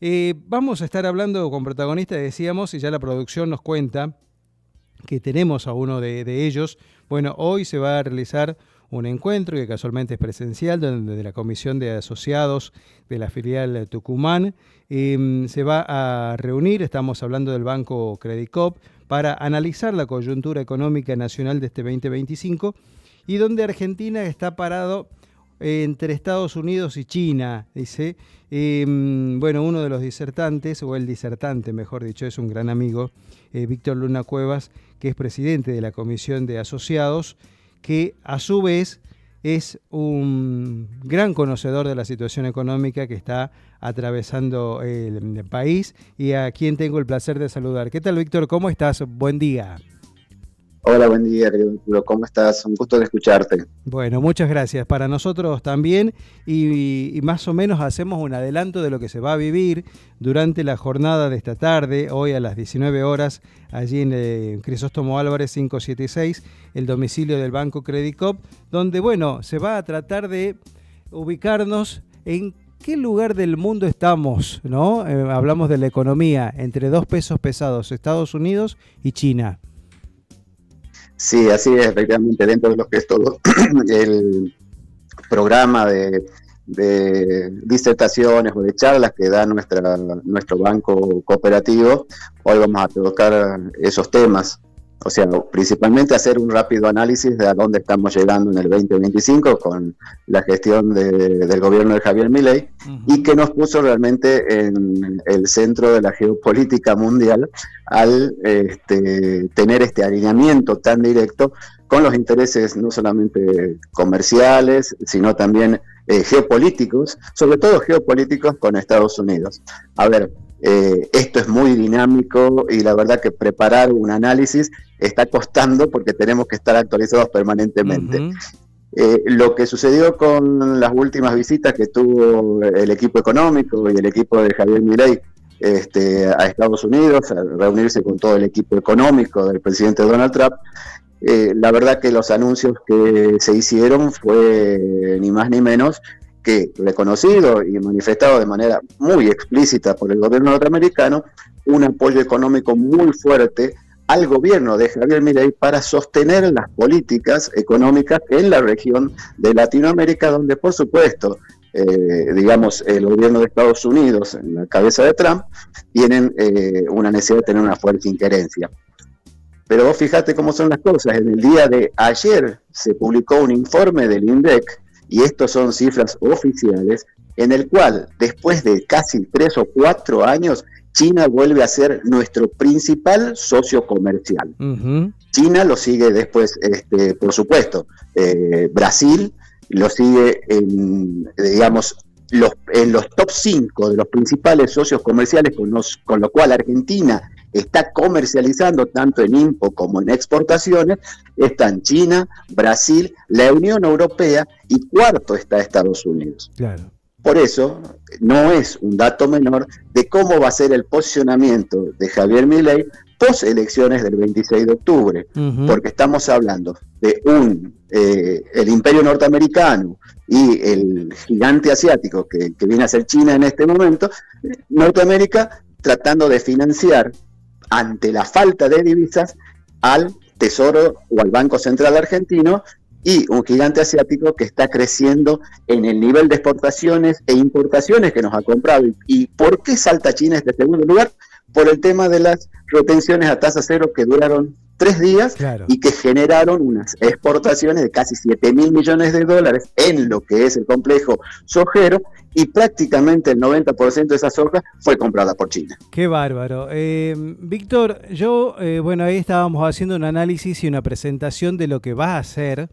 Vamos a estar hablando con protagonistas, decíamos, y ya la producción nos cuenta que tenemos a uno de ellos. Bueno, hoy se va a realizar un encuentro que casualmente es presencial, donde de la Comisión de Asociados de la filial Tucumán se va a reunir, estamos hablando del Banco Credicop, para analizar la coyuntura económica nacional de este 2025 y donde Argentina está parado entre Estados Unidos y China, dice. Bueno, uno de los disertantes, o el disertante, mejor dicho, es un gran amigo, Víctor Luna Cuevas, que es presidente de la Comisión de Asociados, que a su vez es un gran conocedor de la situación económica que está atravesando el país y a quien tengo el placer de saludar. ¿Qué tal, Víctor? ¿Cómo estás? Buen día. Hola, buen día, querido Arturo. ¿Cómo estás? Un gusto de escucharte. Bueno, muchas gracias. Para nosotros también y más o menos hacemos un adelanto de lo que se va a vivir durante la jornada de esta tarde, hoy a las 19 horas, allí en Crisóstomo Álvarez 576, el domicilio del Banco Credicop, donde, bueno, se va a tratar de ubicarnos en qué lugar del mundo estamos, ¿no? Hablamos de la economía entre dos pesos pesados, Estados Unidos y China. Sí, así es, efectivamente, dentro de lo que es todo el programa de disertaciones o de charlas que da nuestro banco cooperativo, hoy vamos a tocar esos temas. O sea, principalmente hacer un rápido análisis de a dónde estamos llegando en el 2025 con la gestión del gobierno de Javier Milei, y que nos puso realmente en el centro de la geopolítica mundial al tener este alineamiento tan directo con los intereses no solamente comerciales, sino también geopolíticos, sobre todo geopolíticos con Estados Unidos. A ver, esto es muy dinámico y la verdad que preparar un análisis está costando porque tenemos que estar actualizados permanentemente. Lo que sucedió con las últimas visitas que tuvo el equipo económico y el equipo de Javier Milei a Estados Unidos, a reunirse con todo el equipo económico del presidente Donald Trump, la verdad que los anuncios que se hicieron fue ni más ni menos que reconocido y manifestado de manera muy explícita por el gobierno norteamericano, un apoyo económico muy fuerte al gobierno de Javier Milei para sostener las políticas económicas en la región de Latinoamérica, donde por supuesto, digamos, el gobierno de Estados Unidos, en la cabeza de Trump, tienen una necesidad de tener una fuerte injerencia. Pero vos fíjate cómo son las cosas. En el día de ayer se publicó un informe del INDEC, y estos son cifras oficiales, en el cual, después de casi 3 o 4 años, China vuelve a ser nuestro principal socio comercial. China lo sigue después, por supuesto, Brasil lo sigue digamos, en los top 5 de los principales socios comerciales, con lo cual Argentina está comercializando tanto en INPO como en exportaciones. Están China, Brasil, la Unión Europea y cuarto está Estados Unidos. Claro. Por eso no es un dato menor de cómo va a ser el posicionamiento de Javier Milei post elecciones del 26 de octubre, porque estamos hablando de el imperio norteamericano y el gigante asiático que viene a ser China en este momento, Norteamérica tratando de financiar ante la falta de divisas al Tesoro o al Banco Central argentino, y un gigante asiático que está creciendo en el nivel de exportaciones e importaciones que nos ha comprado. ¿Y por qué salta China a este segundo lugar? Por el tema de las retenciones a tasa cero que duraron 3 días, claro, y que generaron unas exportaciones de casi 7.000 millones de dólares en lo que es el complejo sojero, y prácticamente el 90% de esa soja fue comprada por China. Qué bárbaro. Víctor, bueno, ahí estábamos haciendo un análisis y una presentación de lo que va a hacer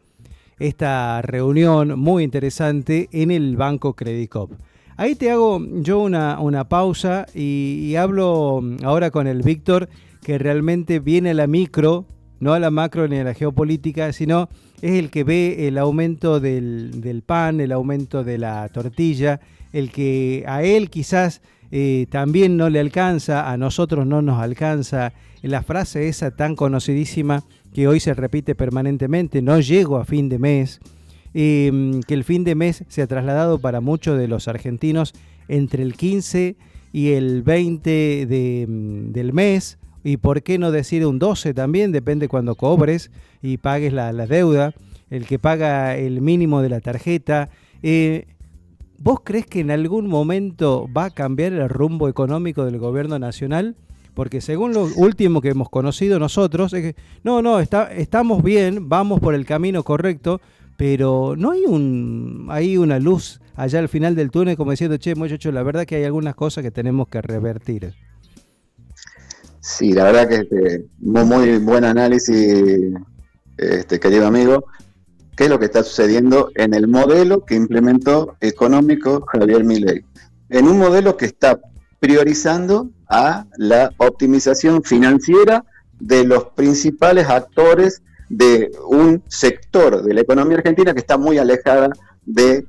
esta reunión muy interesante en el Banco Credicop. Ahí te hago yo una pausa y hablo ahora con el Víctor, que realmente viene a la micro, no a la macro ni a la geopolítica, sino es el que ve el aumento del pan, el aumento de la tortilla, el que a él quizás también no le alcanza, a nosotros no nos alcanza. La frase esa tan conocidísima que hoy se repite permanentemente, no llego a fin de mes, que el fin de mes se ha trasladado para muchos de los argentinos entre el 15 y el 20 del mes, y por qué no decir un 12 también, depende cuando cobres y pagues la deuda, el que paga el mínimo de la tarjeta. ¿Vos crees que en algún momento va a cambiar el rumbo económico del gobierno nacional? Porque según lo último que hemos conocido nosotros, es que estamos bien, vamos por el camino correcto, pero no hay una luz allá al final del túnel como diciendo, che, muchacho, la verdad que hay algunas cosas que tenemos que revertir. Sí, la verdad que muy buen análisis, querido amigo. ¿Qué es lo que está sucediendo en el modelo que implementó económico Javier Milei? En un modelo que está priorizando a la optimización financiera de los principales actores de un sector de la economía argentina que está muy alejada de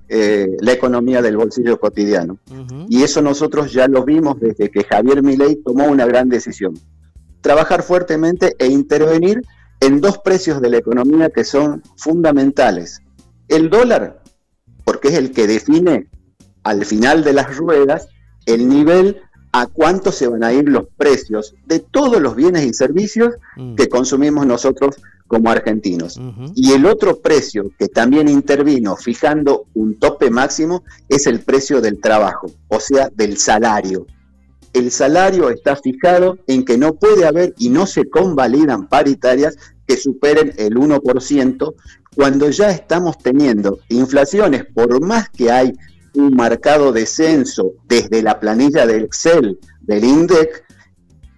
la economía del bolsillo cotidiano. Uh-huh. Y eso nosotros ya lo vimos desde que Javier Milei tomó una gran decisión: trabajar fuertemente e intervenir en dos precios de la economía que son fundamentales. El dólar, porque es el que define al final de las ruedas el nivel a cuánto se van a ir los precios de todos los bienes y servicios que consumimos nosotros como argentinos. Uh-huh. Y el otro precio que también intervino fijando un tope máximo es el precio del trabajo, o sea, del salario. El salario está fijado en que no puede haber y no se convalidan paritarias que superen el 1%, cuando ya estamos teniendo inflaciones, por más que hay un marcado descenso desde la planilla de Excel del INDEC,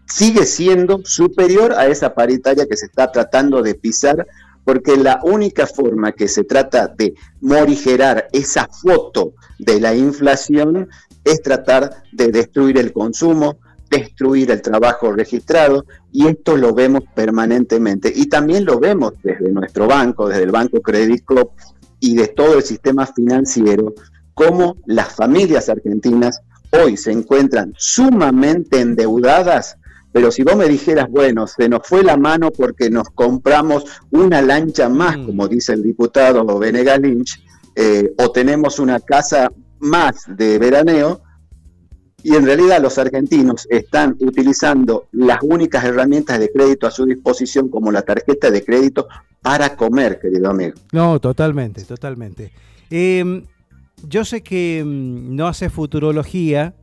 sigue siendo superior a esa paritaria que se está tratando de pisar, porque la única forma que se trata de morigerar esa foto de la inflación es tratar de destruir el consumo, destruir el trabajo registrado, y esto lo vemos permanentemente. Y también lo vemos desde nuestro banco, desde el Banco Credit Club y de todo el sistema financiero, cómo las familias argentinas hoy se encuentran sumamente endeudadas. Pero si vos me dijeras, bueno, se nos fue la mano porque nos compramos una lancha más, como dice el diputado Venegas Lynch, o tenemos una casa más de veraneo, y en realidad los argentinos están utilizando las únicas herramientas de crédito a su disposición, como la tarjeta de crédito, para comer, querido amigo. No, totalmente. Yo sé que no haces futurología,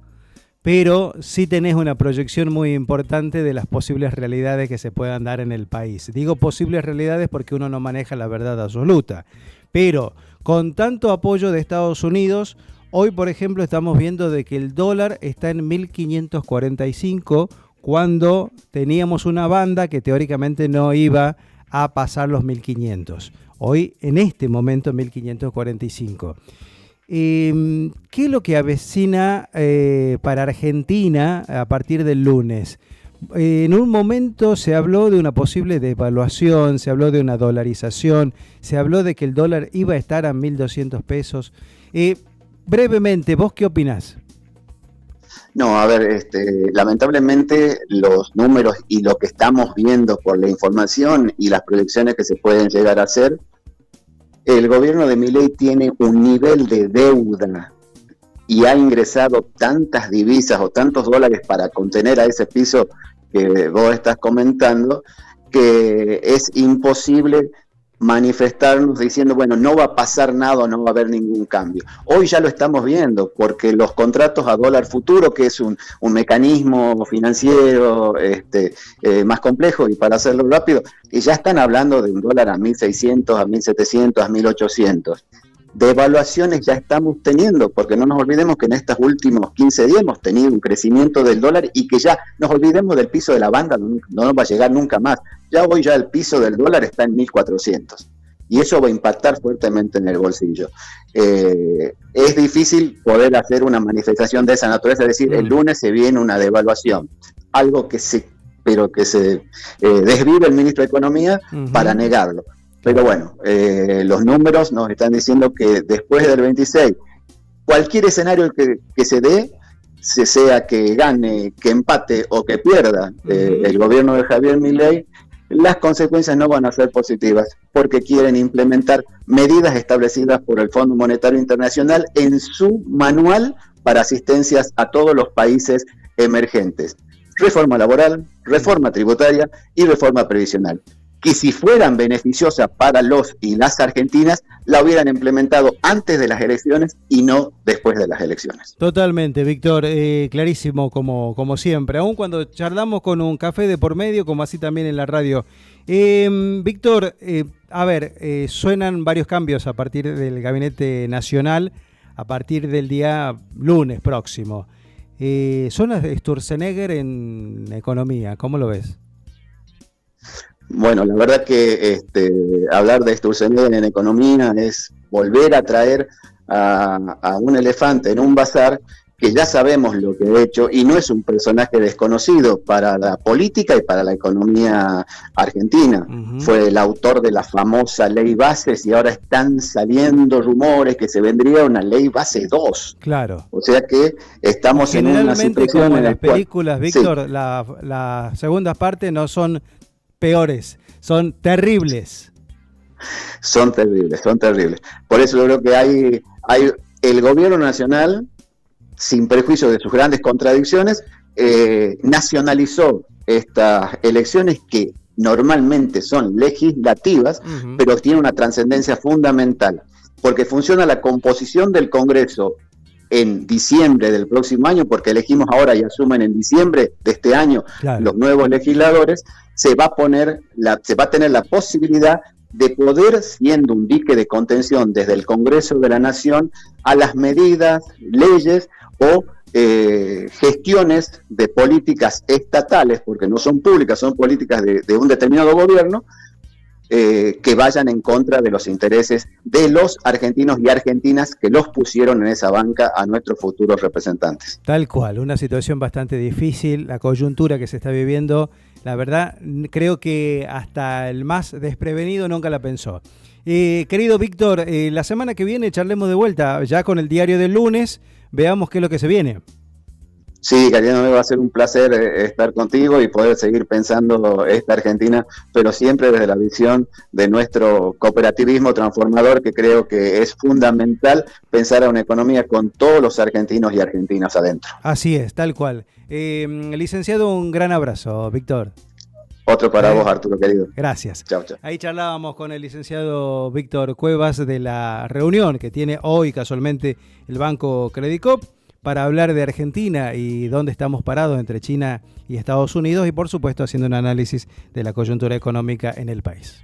pero sí tenés una proyección muy importante de las posibles realidades que se puedan dar en el país. Digo posibles realidades porque uno no maneja la verdad absoluta, pero con tanto apoyo de Estados Unidos, hoy, por ejemplo, estamos viendo de que el dólar está en 1.545, cuando teníamos una banda que teóricamente no iba a pasar los 1.500. Hoy, en este momento, 1.545. ¿Qué es lo que avecina para Argentina a partir del lunes? En un momento se habló de una posible devaluación, se habló de una dolarización, se habló de que el dólar iba a estar a 1.200 pesos. Brevemente, ¿vos qué opinás? No, a ver, lamentablemente los números y lo que estamos viendo por la información y las proyecciones que se pueden llegar a hacer, el gobierno de Milei tiene un nivel de deuda y ha ingresado tantas divisas o tantos dólares para contener a ese piso que vos estás comentando, que es imposible manifestarnos diciendo, bueno, no va a pasar nada, no va a haber ningún cambio. Hoy ya lo estamos viendo, porque los contratos a dólar futuro, que es un mecanismo financiero más complejo, y para hacerlo rápido, que ya están hablando de un dólar a 1.600, a 1.700, a 1.800. Devaluaciones ya estamos teniendo, porque no nos olvidemos que en estos últimos 15 días hemos tenido un crecimiento del dólar, y que ya nos olvidemos del piso de la banda, no nos va a llegar nunca más. Ya hoy ya el piso del dólar está en 1.400, y eso va a impactar fuertemente en el bolsillo. Es difícil poder hacer una manifestación de esa naturaleza, es decir, el lunes se viene una devaluación, algo que se desvive el ministro de Economía para negarlo. Pero bueno, los números nos están diciendo que después del 26, cualquier escenario que se dé, sea que gane, que empate o que pierda el gobierno de Javier Milei, las consecuencias no van a ser positivas, porque quieren implementar medidas establecidas por el Fondo Monetario Internacional en su manual para asistencias a todos los países emergentes. Reforma laboral, reforma tributaria y reforma previsional, que si fueran beneficiosas para los y las argentinas, la hubieran implementado antes de las elecciones y no después de las elecciones. Totalmente, Víctor, clarísimo como siempre, aun cuando charlamos con un café de por medio, como así también en la radio. Víctor, suenan varios cambios a partir del Gabinete Nacional, a partir del día lunes próximo. Zona de Sturzenegger en economía, ¿cómo lo ves? Bueno, la verdad que hablar de Sturzenegger en economía es volver a traer a un elefante en un bazar que ya sabemos lo que ha hecho y no es un personaje desconocido para la política y para la economía argentina. Uh-huh. Fue el autor de la famosa Ley Bases y ahora están saliendo rumores que se vendría una Ley Base 2. Claro. O sea que estamos en una situación como en las películas, Víctor, sí. la segunda parte no son peores, son terribles. Son terribles. Por eso yo creo que hay el gobierno nacional, sin perjuicio de sus grandes contradicciones, nacionalizó estas elecciones que normalmente son legislativas, uh-huh, pero tienen una trascendencia fundamental, porque funciona la composición del Congreso en diciembre del próximo año, porque elegimos ahora y asumen en diciembre de este año, claro, los nuevos legisladores, se va a tener la posibilidad de poder, siendo un dique de contención desde el Congreso de la Nación, a las medidas, leyes o gestiones de políticas estatales, porque no son públicas, son políticas de un determinado gobierno, que vayan en contra de los intereses de los argentinos y argentinas que los pusieron en esa banca a nuestros futuros representantes. Tal cual, una situación bastante difícil, la coyuntura que se está viviendo, la verdad, creo que hasta el más desprevenido nunca la pensó. Querido Víctor, la semana que viene charlemos de vuelta, ya con el diario del lunes, veamos qué es lo que se viene. Sí, Cariano, va a ser un placer estar contigo y poder seguir pensando esta Argentina, pero siempre desde la visión de nuestro cooperativismo transformador, que creo que es fundamental pensar a una economía con todos los argentinos y argentinas adentro. Así es, tal cual. Licenciado, un gran abrazo, Víctor. Otro para vos, Arturo, querido. Gracias. Chao, chao. Ahí charlábamos con el licenciado Víctor Cuevas de la reunión que tiene hoy casualmente el Banco Credicop para hablar de Argentina y dónde estamos parados entre China y Estados Unidos y por supuesto haciendo un análisis de la coyuntura económica en el país.